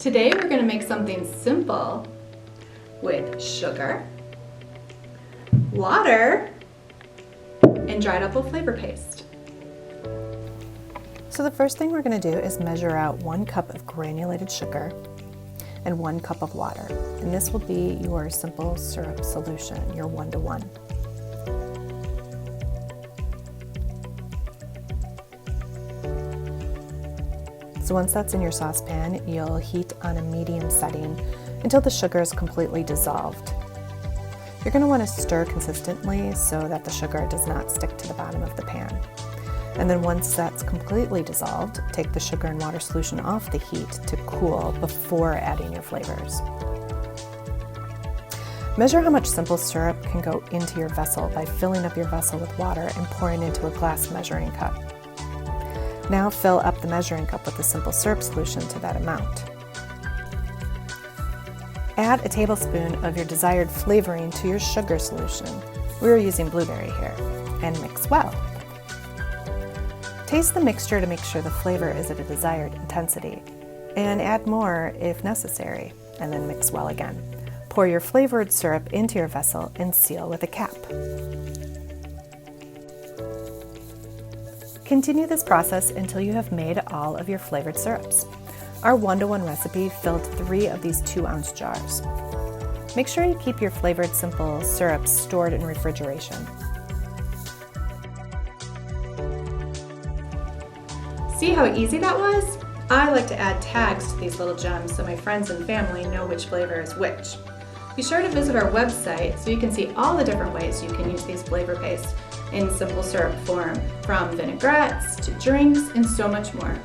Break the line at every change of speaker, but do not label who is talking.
Today we're going to make something simple with sugar, water, and Dreidoppel Flavor Paste.
So the first thing we're going to do is measure out 1 cup of granulated sugar and 1 cup of water. And this will be your simple syrup solution, your 1-to-1. So once that's in your saucepan, you'll heat on a medium setting until the sugar is completely dissolved. You're going to want to stir consistently so that the sugar does not stick to the bottom of the pan. And then once that's completely dissolved, take the sugar and water solution off the heat to cool before adding your flavors. Measure how much simple syrup can go into your vessel by filling up your vessel with water and pouring into a glass measuring cup. Now fill up the measuring cup with the simple syrup solution to that amount. Add a tablespoon of your desired flavoring to your sugar solution. We're using blueberry here, and mix well. Taste the mixture to make sure the flavor is at a desired intensity, and add more if necessary, and then mix well again. Pour your flavored syrup into your vessel and seal with a cap. Continue this process until you have made all of your flavored syrups. Our 1-to-1 recipe filled 3 of these 2-ounce jars. Make sure you keep your flavored simple syrups stored in refrigeration.
See how easy that was? I like to add tags to these little gems so my friends and family know which flavor is which. Be sure to visit our website so you can see all the different ways you can use these flavor pastes in simple syrup form, from vinaigrettes to drinks and so much more.